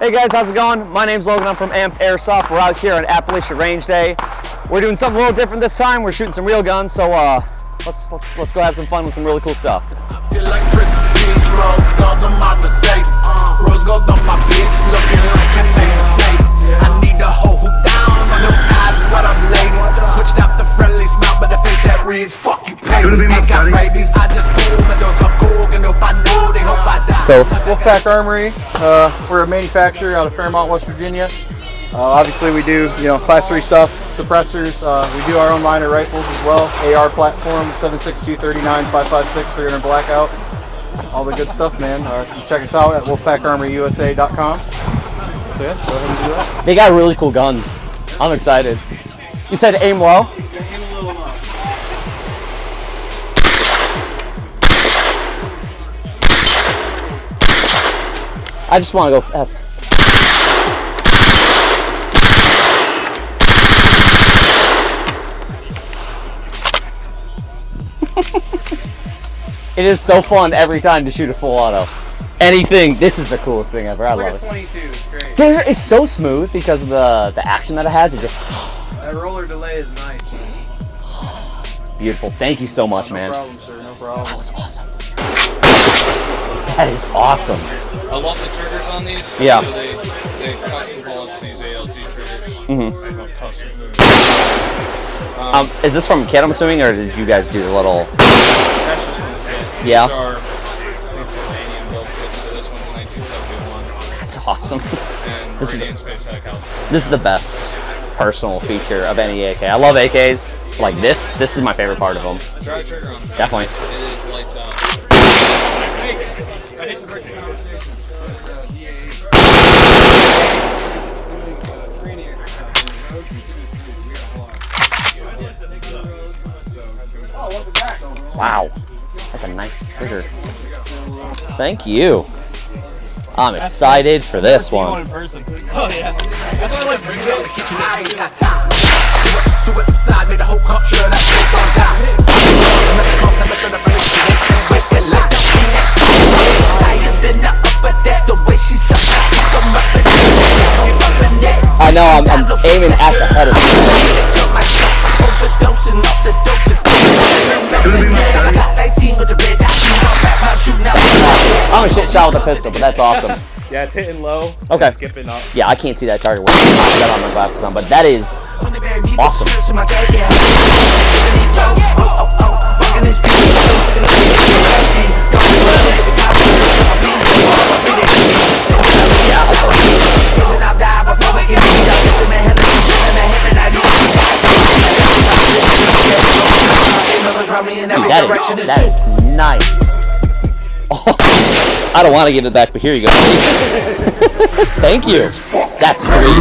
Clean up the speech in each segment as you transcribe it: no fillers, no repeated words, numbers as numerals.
Hey guys, how's it going? My name's Logan, I'm from Airsoft. We're out here on Appalachian Range Day. We're doing something a little different this time. We're shooting some real guns, so let's go have some fun with some really cool stuff. I feel like Prince Peach, Rose gold on my Mercedes. Rose gold on my bitch, looking like a Mercedes. I need a hoe who down, no eyes, what up ladies. Switched out the friendly smile, but the face that reads, fuck you pay me. I got rabies, I just pull my dose of coke, and hope I know, they hope I die. So, Wolfpack Armory, we're a manufacturer out of Fairmont, West Virginia. Obviously we do, class 3 stuff, suppressors. We do our own minor rifles as well. AR platform, 7.62, 39, 5.56, 300 blackout. All the good stuff, man. You can check us out at wolfpackarmoryusa.com. So yeah, go ahead and do that. They got really cool guns. I'm excited. You said aim low? I just want to go F. It is so fun every time to shoot a full auto. Anything, this is the coolest thing ever. I love it. 22, it's great. It's so smooth because of the action that it has. It just That roller delay is nice. Beautiful. Thank you so much, man. No problem, sir. No problem. That was awesome. That is awesome. I love the triggers on these. Yeah. So they custom polish these ALG triggers. Is this from a kit, I'm assuming, or did you guys do the little? That's just from the kit. Yeah. These are Canadian build kits, so this one's a 1971. That's awesome. And This is Radiant Space Tech out. This is the best personal feature of any AK. I love AKs. Like this is my favorite part of them. Try a trigger on them. Definitely. It is lights out. I hate the break. Wow, that's a nice trigger. Thank you. I'm excited for this one. Oh yeah. That's why I like I ain't got time. Suicide made the whole culture that place don't die. Never come, never show the place she ain't come with it like. Tired than the upper deck, the way she sucks. I know I'm aiming at the head of it. I'm a shit shot with a pistol, but that's awesome. Yeah, it's hitting low. Okay. Skipping up. Yeah, I can't see that target when I got on my glasses on, but that is awesome. That is nice. Oh, I don't want to give it back, but here you go. Thank you. That's sweet.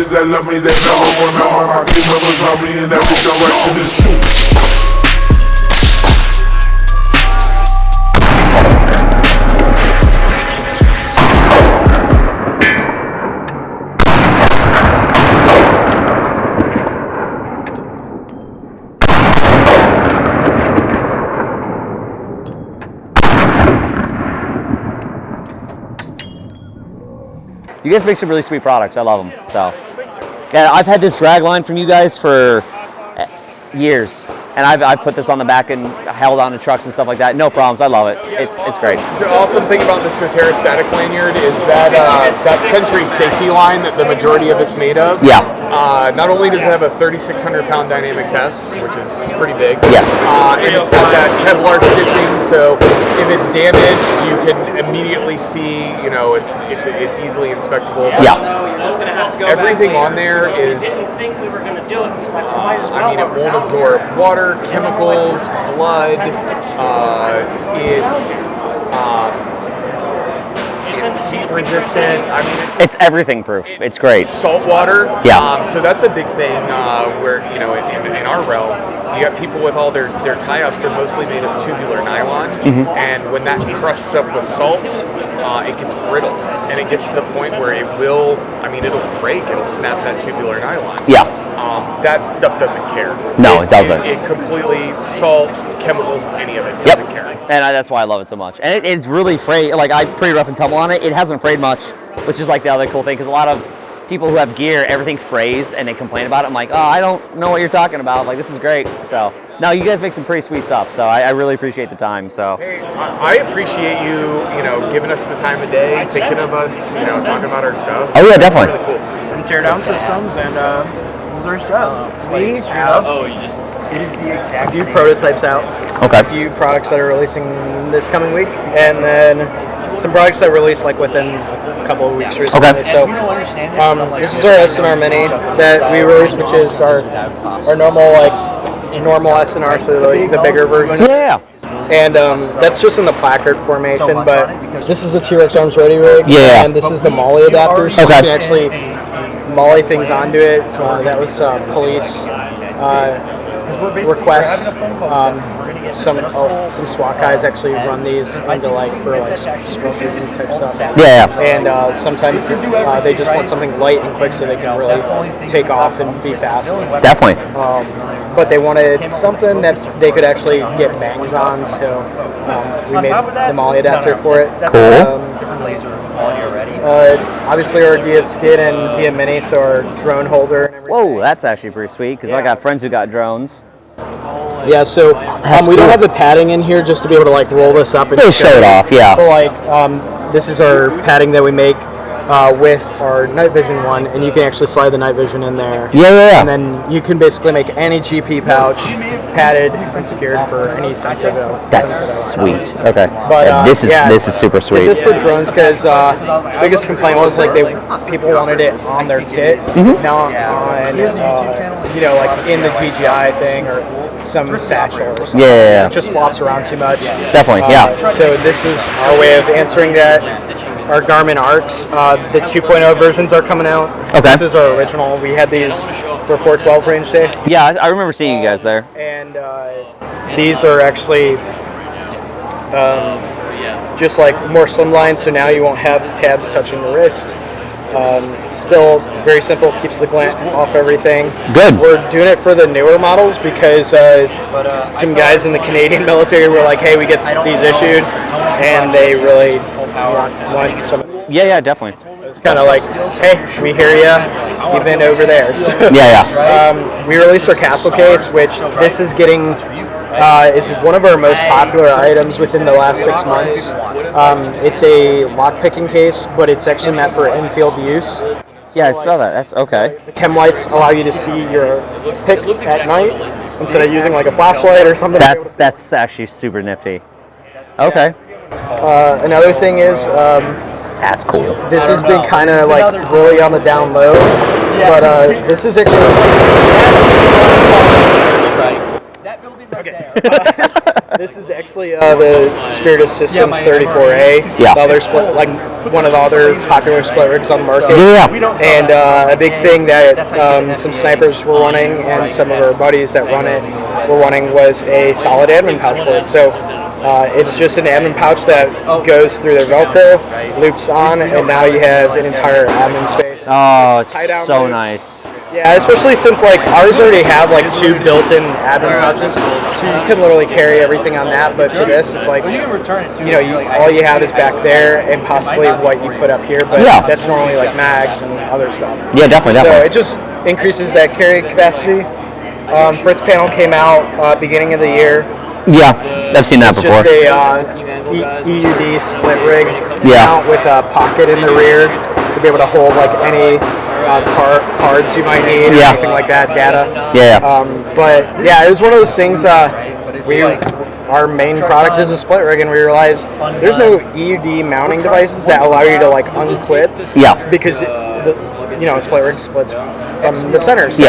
That love me, that never wanna harm. I keep lovers love me in every direction. It's shoot. You guys make some really sweet products. I love them. So, yeah, I've had this drag line from you guys for years, and I've put this on the back and held on to trucks and stuff like that. No problems. I love it. It's great. The awesome thing about the Soterra static lanyard is that that Sentry safety line that the majority of it's made of. Yeah. Not only does it have a 3,600 pound dynamic test, which is pretty big. Yes. And it's got that Kevlar stitching, so if it's damaged, you can immediately see. You know, it's easily inspectable. Yeah. Everything on there is. I mean, it won't absorb water, chemicals, blood. It's heat resistant. I mean, It's everything proof. It's great. Salt water. Yeah. So that's a big thing where, you know, in our realm, you got people with all their tie-offs, they're mostly made of tubular nylon. And when that crusts up with salt, it gets brittle. And it gets to the point where it'll break. It'll snap that tubular nylon. Yeah. That stuff doesn't care. No, it doesn't. It completely, salt, chemicals, any of it doesn't care. And that's why I love it so much. And it's really frayed. Like, I'm pretty rough and tumble on it. It hasn't frayed much, which is like the other cool thing, because a lot of people who have gear, everything frays and they complain about it. I'm like, oh, I don't know what you're talking about. Like, this is great. So, no, you guys make some pretty sweet stuff. So I really appreciate the time. So hey, I appreciate you giving us the time of day, thinking of us, talking about our stuff. Oh yeah, definitely. It's really cool. From Teardown Systems, and this is our stuff. We have a few prototypes out. Okay. A few products that are releasing this coming week, and then some products that release like within a couple of weeks recently. Okay. So this is our SNR Mini that we released, which is our normal SNR, so the bigger version. Yeah. And that's just in the placard formation, but this is a T-Rex Arms Ready rig, Yeah. and this is the Molly adapter, so Okay. you can actually Molly things onto it. That was police request. Some SWAT guys actually run these into for smokers and type stuff. Yeah. And sometimes they just want something light and quick so they can really take off and be fast. Definitely. But they wanted something that they could actually get bangs on, so we made the Molly adapter for it. Cool. Obviously our Dia Skid and Dia Mini, so our drone holder and everything. Whoa, that's actually pretty sweet, because I got friends who got drones. Yeah, so we cool. don't have the padding in here just to be able to roll this up and They show it off, yeah. But this is our padding that we make with our night vision one, and you can actually slide the night vision in there. Yeah. And then you can basically make any GP pouch padded and secured for any sensitive. That's sweet. Okay. But this is super sweet. Did this for drones because biggest complaint was people wanted it on their kit, not on in the DJI thing or some satchel or something. Yeah. It just flops around too much. Definitely, yeah. So this is our way of answering that. Our Garmin Arcs, the 2.0 versions are coming out. Okay. This is our original. We had these for 412 range day. Yeah, I remember seeing you guys there. And these are actually just more slimline, so now you won't have the tabs touching the wrist. Still very simple, keeps the glint off everything. Good. We're doing it for the newer models because some guys in the Canadian military were like, hey, we get these issued, and they really want some. Yeah, definitely. It's kind of like, hey, we hear you, even over there. So, Yeah. we released our Castle case, which this is getting. It's one of our most popular items within the last 6 months. It's a lock-picking case, but it's actually meant for in-field use. Yeah, I saw that. That's okay. The chem lights allow you to see your picks at night instead of using a flashlight or something. That's actually super nifty. Okay. Another thing is, That's cool. this has been kind of really on the down low, but this is this is actually the Spiritus Systems 34A. Yeah. The other split, one of the other popular split rigs on the market. Yeah. And a big thing that some snipers were running and some of our buddies that run it were running was a solid admin pouch for it. So It's just an admin pouch that goes through the Velcro, loops on, and now you have an entire admin space. Oh, it's Tie-down so loops. nice. Yeah, especially since like ours already have like 2 built-in admin pouches, so you can literally carry everything on that. But for this, it's like all you have is back there and possibly what you put up here. But that's normally like mags and other stuff. Yeah, definitely. So it just increases that carry capacity. Fritz panel came out beginning of the year. Yeah, I've seen that before. It's just a EUD split rig Yeah. mount with a pocket in the rear to be able to hold like any cards you might need or anything like that, data. Yeah. But yeah, it was one of those things. Our main product is a split rig, and we realized there's no EUD mounting devices that allow you to like unclip. Yeah. Because a split rig splits from the center. So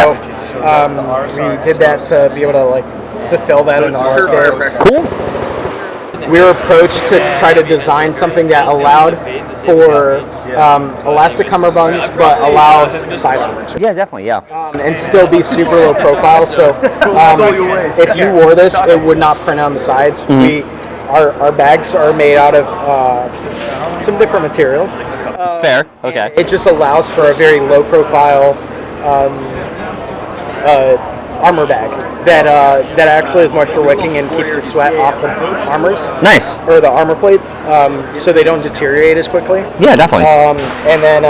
we did that to be able to like fulfill that in the market. Cool. We were approached to try to design something that allowed for elastic cummerbunds, but allows side armor. Yeah, definitely. Yeah. And still be super low profile. So if you wore this, it would not print on the sides. Our bags are made out of some different materials. Fair. Okay. It just allows for a very low profile armor bag that actually is moisture wicking and keeps the sweat off the armors. Nice. Or the armor plates, so they don't deteriorate as quickly. Yeah, definitely. And then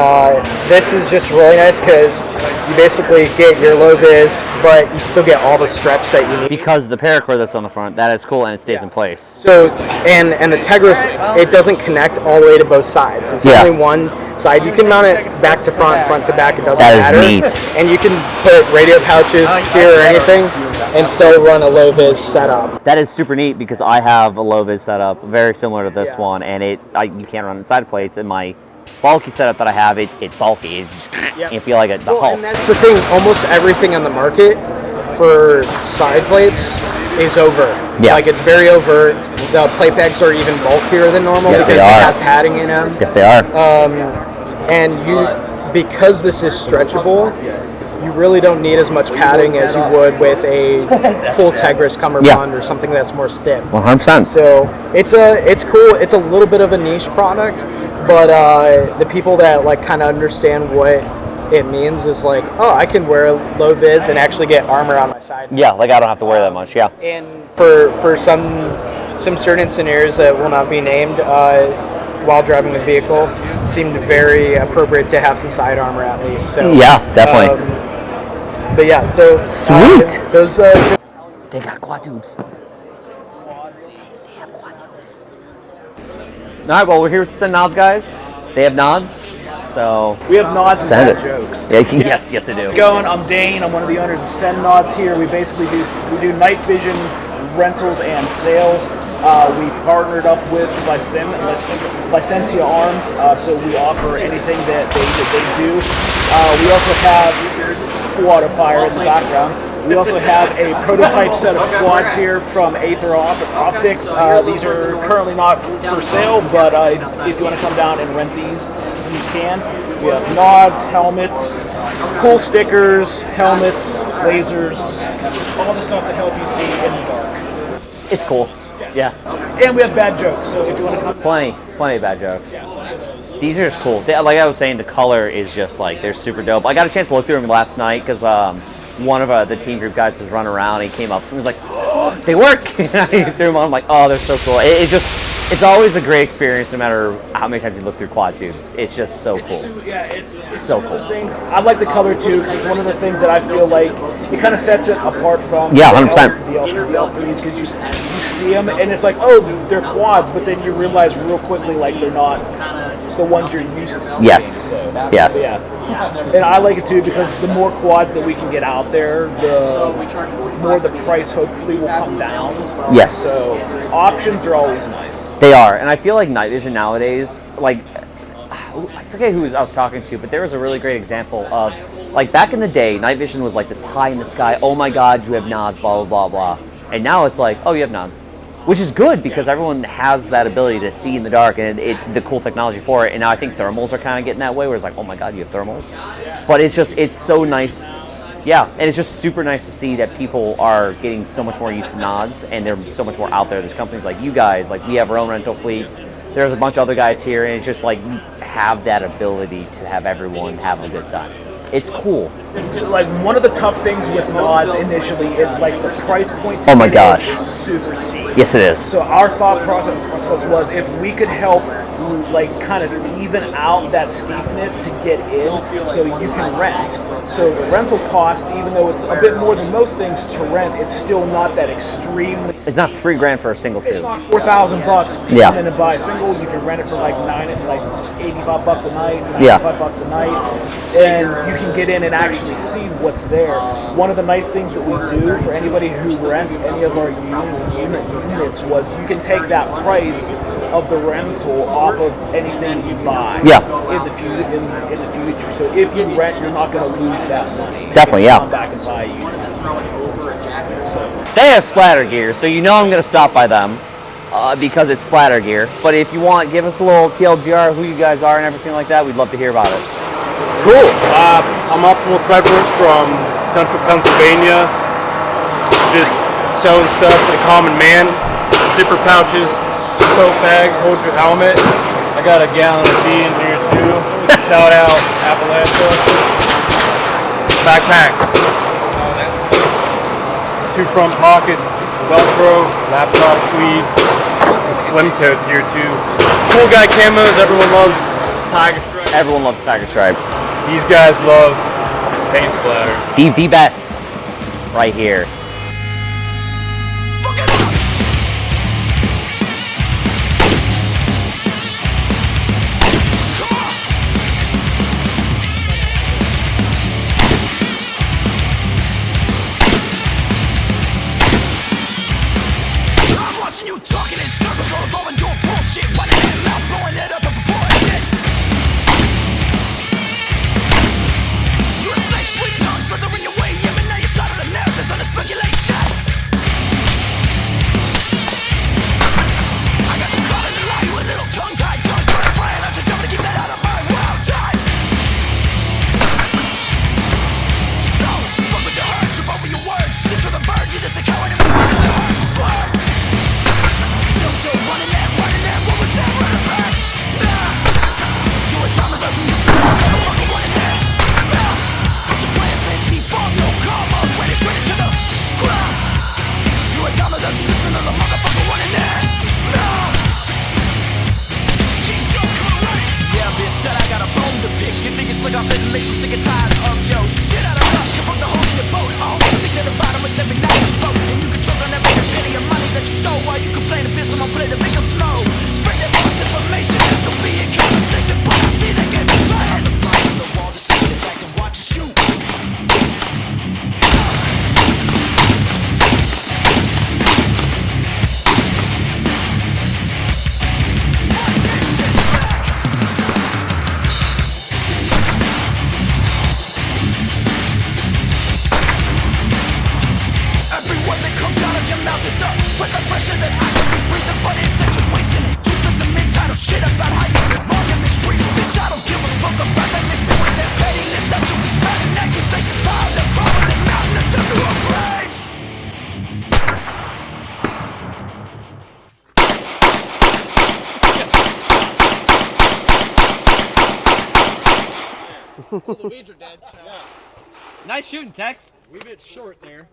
this is just really nice because you basically get your low vis, but you still get all the stretch that you need. Because the paracord that's on the front, that is cool and it stays in place. So, and the Tegris, it doesn't connect all the way to both sides. It's only one side. You can mount it back to front, front to back. It doesn't matter. That is neat. And you can put radio pouches here or anything and still run a low vis setup. That is super neat because I have a low vis setup very similar to this one, and you can't run inside plates. And my bulky setup that I have, it's bulky. You feel like the Hulk. And that's the thing. Almost everything on the market for side plates is over. Yeah. Like it's very over. The plate bags are even bulkier than normal because they have padding in them. Yes, they are. And because this is stretchable, you really don't need as much padding as you would with a full Tegris cummerbund or something that's more stiff. 100%. So it's cool. It's a little bit of a niche product, but the people that like kind of understand what it means is like, oh, I can wear a low vis and actually get armor on my side. Yeah, like I don't have to wear that much. Yeah. And for some certain scenarios that will not be named, while driving a vehicle, it seemed very appropriate to have some side armor at least. So yeah, definitely. But yeah, so sweet. Those they got quad tubes. They have quad tubes. All right, well, we're here with the Send Nods guys. They have nods, so we have nods and bad jokes. Yeah, yes, they do. I'm Dane. I'm one of the owners of Send Nods here. We basically do night vision rentals and sales. We partnered up with Licentia Arms, so we offer anything that they do. We also have full auto fire in the background. We also have a prototype set of quads here from Aether Optics. These are currently not for sale, but if you want to come down and rent these, you can. We have nods, helmets, cool stickers, helmets, lasers, all the stuff to help you see in the dark. It's cool. Yes. Yeah. And we have bad jokes, so if you want to come. Plenty of bad jokes. These are just cool. Like I was saying, the color is just like, they're super dope. I got a chance to look through them last night because one of the team group guys was running around and he came up and was like, oh, they work! And I threw them on. I'm like, oh, they're so cool. It's always a great experience no matter how many times you look through quad tubes. It's just so cool. It's so cool. cool. Things. I like the color too because it's one of the things that I feel like it kind of sets it apart from 100%. the L3s because you see them and it's like, oh, they're quads, but then you realize real quickly like they're not the ones you're used to. Yes. So, yes. Yeah. And I like it too because the more quads that we can get out there, the more the price hopefully will come down. Yes. So options are always nice. They are, and I feel like night vision nowadays, like, I forget who I was talking to, but there was a really great example of, like, back in the day, night vision was like this pie in the sky, oh my god, you have nods, blah, blah, blah, blah. And now it's like, oh, you have nods. Which is good because everyone has that ability to see in the dark and the cool technology for it. And now I think thermals are kind of getting that way where it's like, oh my god, you have thermals. But it's so nice Yeah, and it's just super nice to see that people are getting so much more used to nods, and they're so much more out there. There's companies like you guys, like we have our own rental fleet. There's a bunch of other guys here, and it's just like you have that ability to have everyone have a good time. It's cool. So, like, one of the tough things with nods initially is like the price point to Oh my get gosh. in is super steep. Yes, it is. So our thought process was if we could help like kind of even out that steepness to get in so you can rent. So the rental cost, even though it's a bit more than most things to rent, it's still not that extremely. It's not $3,000 for a single It's tube. not $4,000 to Yeah. come in and buy a single. You can rent it for like $85 a night, Yeah. $95 a night, and you can get in and actually see what's there. One of the nice things that we do for anybody who rents any of our units was you can take that price of the rental off of anything that you buy Yeah. in the future. So if you rent, you're not going to lose that money. Definitely, You yeah. can come back and buy a unit. So, They have splatter gear, so you know I'm going to stop by them because it's splatter gear. But if you want, give us a little TLDR, who you guys are and everything like that. We'd love to hear about it. Cool. I'm Optimal Trevor's from Central Pennsylvania. Just selling stuff for the common man. Zipper pouches, tote bags, hold your helmet. I got a gallon of tea in here too. Shout out Appalachia. Backpacks. 2 front pockets, Velcro, laptop sleeves, some slim totes here too. Cool guy camos, everyone loves Tiger Stripe. Everyone loves Tiger Stripe. These guys love paint splatter. The best right here. I'm watching you talking in circles, all involving your bullshit. Why the hell am I blowing it up before I shit? You're a snake, sweet tongue, slithering your way in, but now you're side of the narrative on the speculation. I got you caught in a lie, you a little tongue-tied, don't start a plan, I'm just trying to keep that out of my wild time. So, fuck with your heart, trip over your words, shit to the bird, you're just a coward and we're the heart to slur. Still running that, what was that, running back? Nah, you a time doesn't use to motherfucker running that. Nah, what's your plans, man? Default, no karma, ran it straight into the ground. You a time doesn't listen to the motherfucker running that. Nah, keep your car running. Yeah, bitch, said I got a bone to pick. You think it's like I've been makes me sick and tired of yo shit out of luck. You put the holes in your boat, all sick to the bottom with every night you spoke. And you can choke on every penny of money that you stole while you complain and piss on my plate to make them slow. Spread that false information, there's no be in conversation. But I see they get me playing. The wall just to sit back and watch you shoot. Every word that comes out of your mouth is up with the pressure that I can be breathing, but it's such a waste in it. Too good to entitled shit about how you've been wrong and mistreated. Bitch, I don't give a fuck about that miss me with that pettiness that you be spouting. Accusations piled up, crawling mountain until to a grave. The weeds are dead. Yeah. Nice shooting, Tex. We bit short there.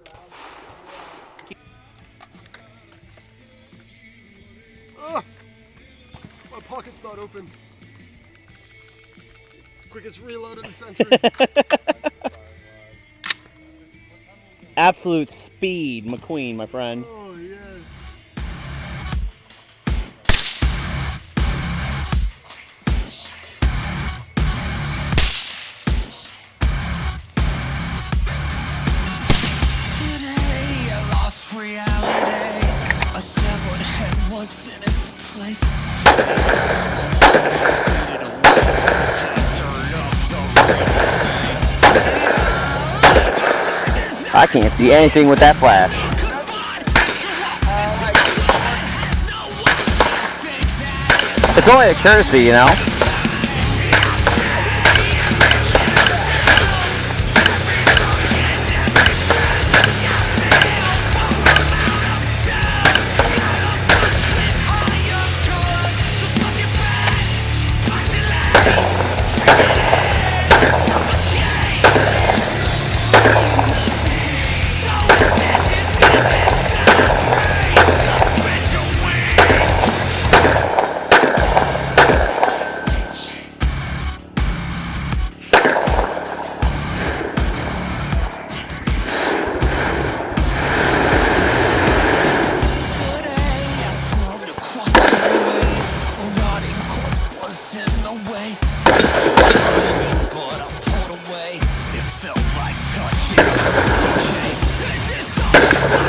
My pocket's not open. Quickest reload of the century. Absolute speed, McQueen, my friend. Oh, yeah. Today I lost reality. A severed head was in its place. I can't see anything with that flash. It's only a courtesy, you know? Peace.